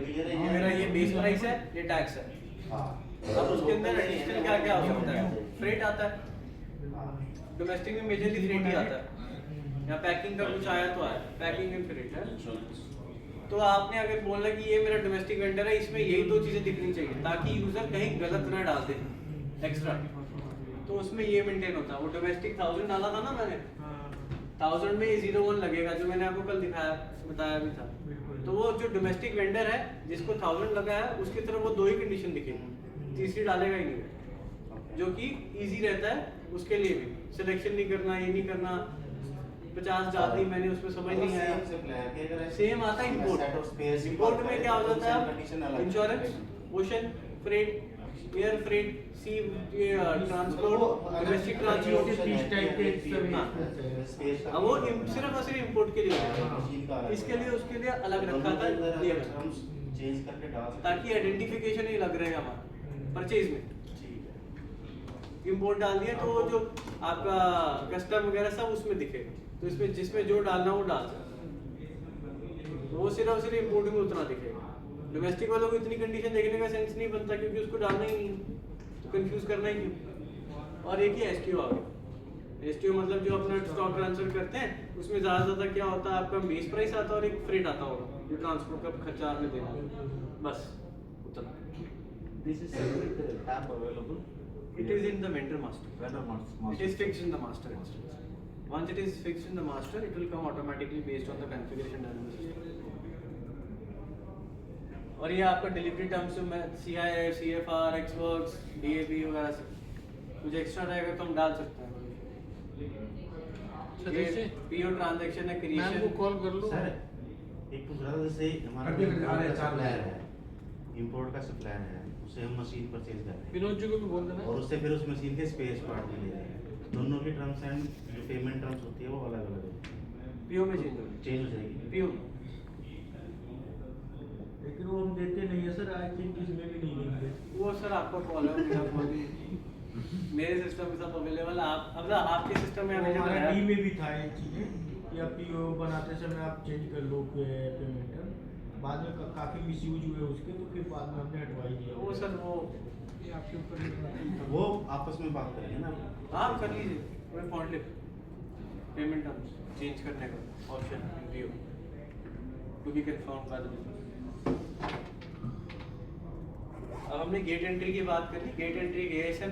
Clear है। ये मेरा ये बेस प्राइस है, ये टैक्स है। अब उसके अंदर एडिशनल क्या क्या हो सकता है? फ्रेट आता है, डोमेस्टिक में मेजरली फ्रेट ही आता है, या पैकिंग का कुछ आया तो आया, पैकिंग एंड फ्रेट है। तो आपने अगर बोला कि ये मेरा डोमेस्टिक वेंडर है, इसमें यही दो चीजें दिखनी चाहिए ताकि यूजर कहीं गलत ना डाल दे एक्स्ट्रा, तो उसमें ये मेंटेन होता है। वो डोमेस्टिक 1000 डाला था ना मैंने, 1000 में ये 01 लगेगा, जो मैंने आपको कल दिखाया बताया भी था। तो वो जो डोमेस्टिक वेंडर है जिसको 1000 लगा है, उसकी तरफ वो दो ही कंडीशन दिखेगी, तीसरी डालेगा ही नहीं, जो कि इजी रहता है उसके लिए भी। सिलेक्शन नहीं करना, ये नहीं करना, 50 डाल दी मैंने, उसमें समझ नहीं आया। सेम आता है इंपोर्ट। इंपोर्ट में क्या हो जाता है? Insurance, ocean freight, air freight, sea transport, domestic transport, अब वो सिर्फ और सिर्फ इंपोर्ट के लिए है। इसके लिए उसके लिए अलग रखा था चेंज करके डाल सकते, ताकि आइडेंटिफिकेशन ही लग रहे हैं हमारा परचेज में। इंपोर्ट डाल दिया तो वो जो आपका कस्टम वगैरह सब उसमें दिखेगा, तो इसमें जिसमें जो डालना वो डाल सकते, वो सिर्फ और सिर्फ इंपोर्ट में उतना दिखेगा। डोमेस्टिक वालों को इतनी कंडीशन देखने का सेंस नहीं बनता, क्योंकि उसको डालना ही नहीं है, तो कंफ्यूज करना ही क्यों। और एक ही एसटीओ आ गया। एसटीओ मतलब जो अपना स्टॉक ट्रांसफर करते हैं, उसमें ज़्यादा क्या होता है, आपका बेस प्राइस आता है और एक फ्रेट आता होगा जो ट्रांसपोर्ट का खर्चा आपने देना, बस उतना। This is tab available. It is in the vendor master. It is fixed in the master instance. Once it is fixed in the master, it will come automatically based on the configuration done in the system. और ये आपका delivery terms में CIF, CFR, Xworks, DAP वगैरह से कुछ extra रहेगा तो हम डाल सकते हैं। ये PO ट्रांजैक्शन है, क्रिएशन को कॉल कर लो सर। एक पूछ रहा था, जैसे हमारा सप्लायर है, इंपोर्ट का सप्लायर है, उसे हम मशीन परचेज कर रहे हैं, विनोद जी को भी बोल देना, और उससे फिर उस मशीन के स्पेस पार्ट में ले जाएंगे, दोनों की टर्म्स एंड जो पेमेंट टर्म्स होती है वो अलग अलग है। PO में चेंज हो जाएगी PO। लेकिन वो हम देते नहीं है सर, आई थिंक इसमें भी नहीं देंगे वो सर आपका कॉल है, मेरा कॉल मेरे सिस्टम में सब अवेलेबल है। आप अब आपके सिस्टम में अवेलेबल हमारा है। डी में भी था ये चीज़ें कि आप PO बनाते समय आप चेंज कर लो पेमेंट, बाद में काफ़ी मिसयूज हुए उसके, तो फिर बाद में हमने हटवा ही दिया। वो सर वो ये आपके ऊपर ही वो आपस में बात करेंगे ना। आप कर लीजिए, कोई पॉइंट लिख पेमेंट टर्म्स चेंज करने का option view to be confirm by the business. अब हमने गेट एंट्री की बात करी। Gate entry